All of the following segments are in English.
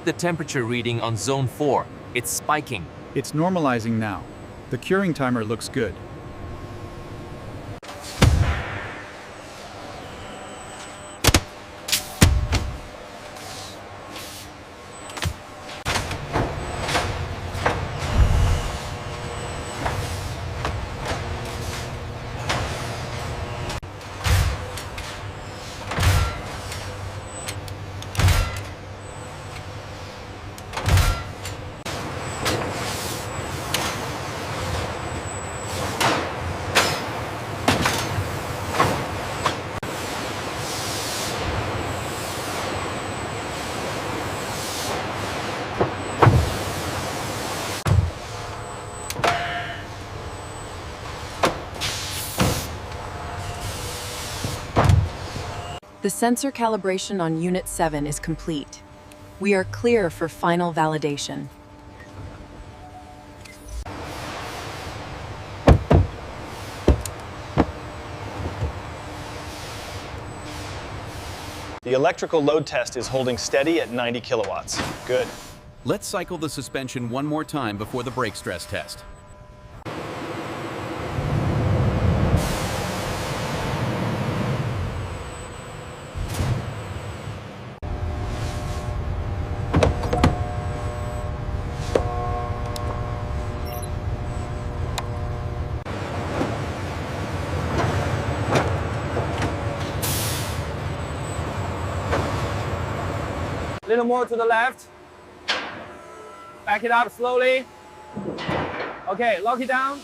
Check the temperature reading on zone 4. It's spiking. It's normalizing now. The curing timer looks good. The sensor calibration on Unit 7 is complete. We are clear for final validation. The electrical load test is holding steady at 90 kilowatts. Good. Let's cycle the suspension one more time before the brake stress test. Little more to the left. Back it up slowly. Okay, lock it down.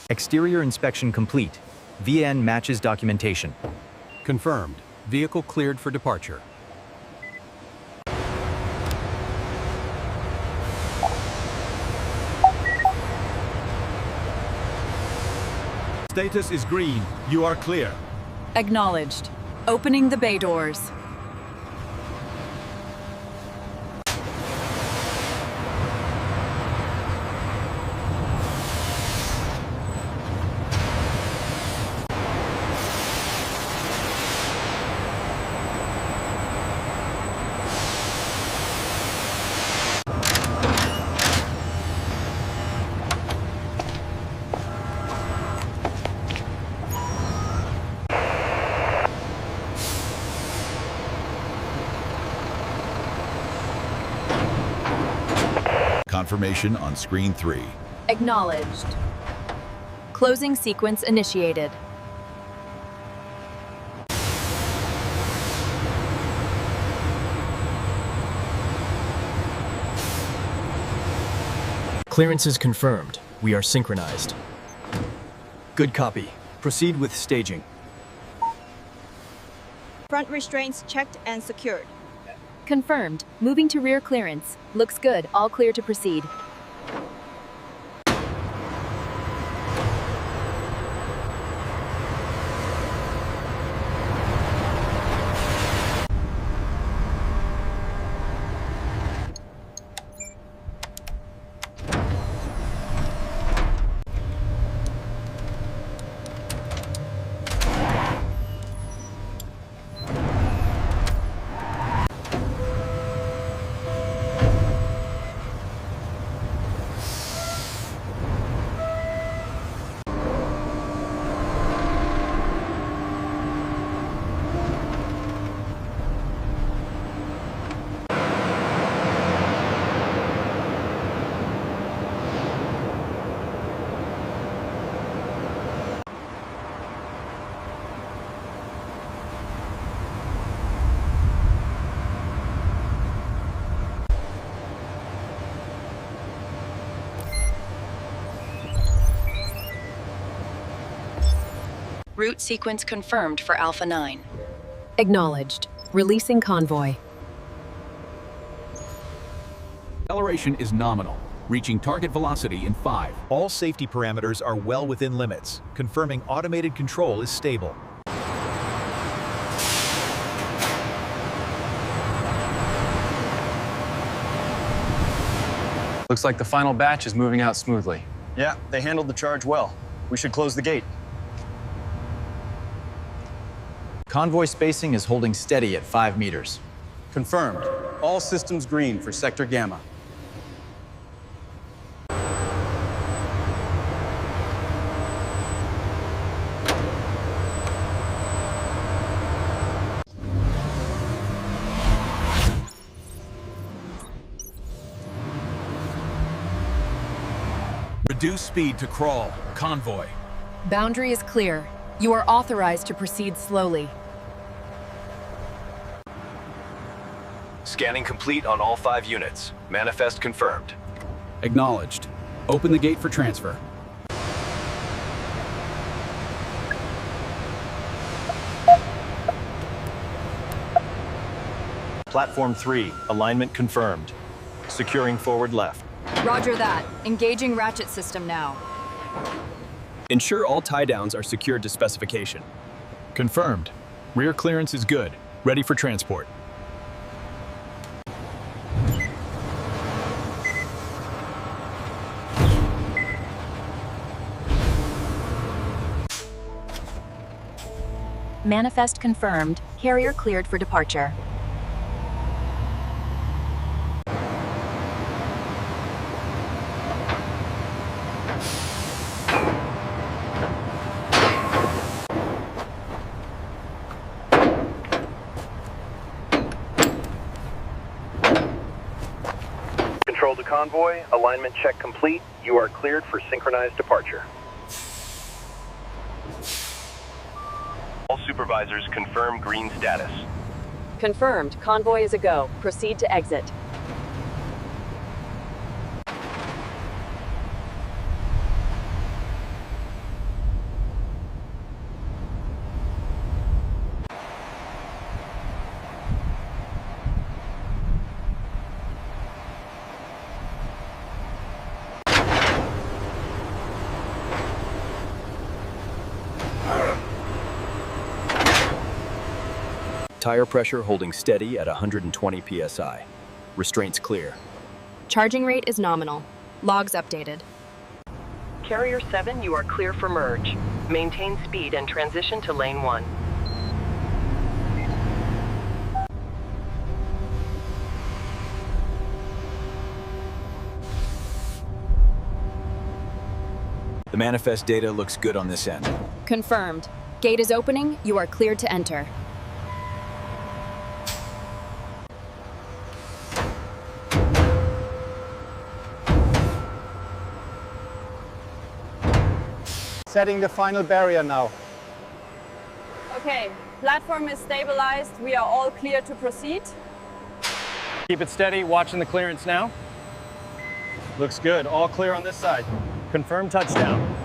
Exterior inspection complete. VN matches documentation. Confirmed. Vehicle cleared for departure. Status is green. You are clear. Acknowledged. Opening the bay doors. Confirmation on screen 3. Acknowledged. Closing sequence initiated. Clearance is confirmed. We are synchronized. Good copy. Proceed with staging. Front restraints checked and secured. Confirmed. Moving to rear clearance. Looks good. All clear to proceed. Route sequence confirmed for Alpha 9. Acknowledged. Releasing convoy. Acceleration is nominal, reaching target velocity in 5. All safety parameters are well within limits, confirming automated control is stable. Looks like the final batch is moving out smoothly. Yeah, they handled the charge well. We should close the gate. Convoy spacing is holding steady at 5 meters. Confirmed. All systems green for Sector Gamma. Reduce speed to crawl. Convoy. Boundary is clear. You are authorized to proceed slowly. Scanning complete on all 5 units. Manifest confirmed. Acknowledged. Open the gate for transfer. Platform 3, alignment confirmed. Securing forward left. Roger that. Engaging ratchet system now. Ensure all tie-downs are secured to specification. Confirmed. Rear clearance is good. Ready for transport. Manifest confirmed. Carrier cleared for departure. Control to convoy. Alignment check complete. You are cleared for synchronized departure. All supervisors confirm green status. Confirmed. Convoy is a go. Proceed to exit. Tire pressure holding steady at 120 psi. Restraints clear. Charging rate is nominal. Logs updated. Carrier 7, you are clear for merge. Maintain speed and transition to lane 1. The manifest data looks good on this end. Confirmed. Gate is opening. You are cleared to enter. Setting the final barrier now. Okay, platform is stabilized. We are all clear to proceed. Keep it steady, watching the clearance now. Looks good, all clear on this side. Confirm touchdown.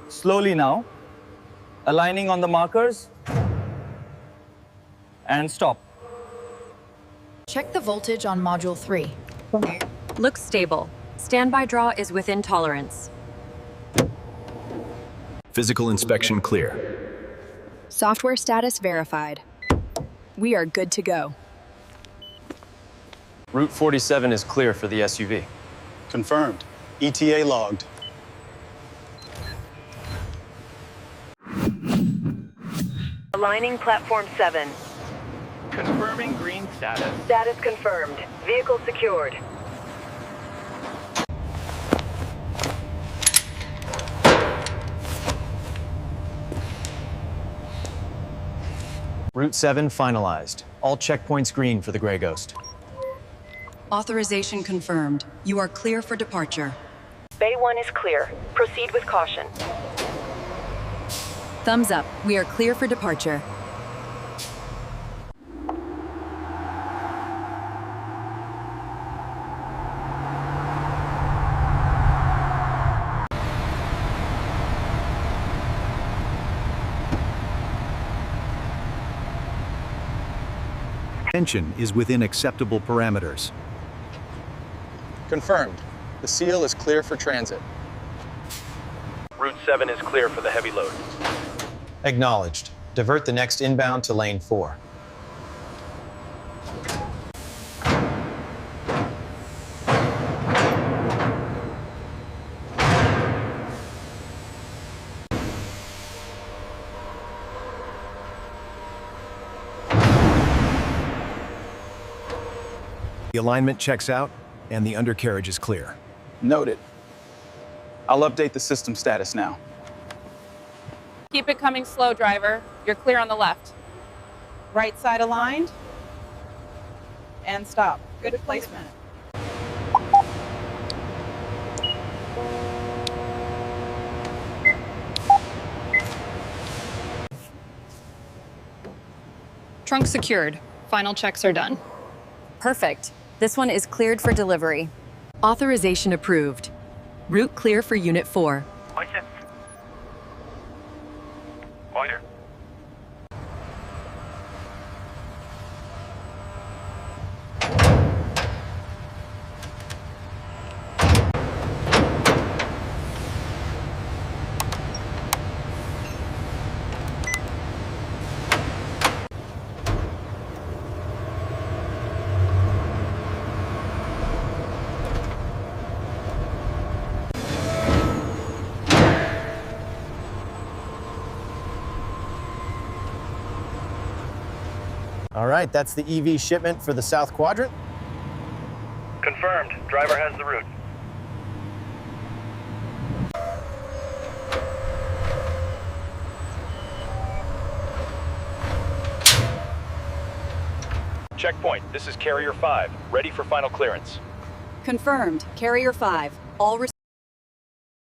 Slowly now. Aligning on the markers. And stop. Check the voltage on Module 3. Looks stable. Standby draw is within tolerance. Physical inspection clear. Software status verified. We are good to go. Route 47 is clear for the SUV. Confirmed. ETA logged. Aligning platform 7. Confirming green status. Status confirmed. Vehicle secured. Route 7 finalized. All checkpoints green for the Grey Ghost. Authorization confirmed. You are clear for departure. Bay 1 is clear. Proceed with caution. Thumbs up. We are clear for departure. Tension is within acceptable parameters. Confirmed. The seal is clear for transit. Route 7 is clear for the heavy load. Acknowledged. Divert the next inbound to lane 4. The alignment checks out, and the undercarriage is clear. Noted. I'll update the system status now. Keep it coming slow, driver. You're clear on the left. Right side aligned. And stop. Good placement. Trunk secured. Final checks are done. Perfect. This one is cleared for delivery. Authorization approved. Route clear for Unit 4. Order. All right, that's the EV shipment for the South Quadrant. Confirmed. Driver has the route. Checkpoint, this is Carrier 5, ready for final clearance. Confirmed. Carrier 5. All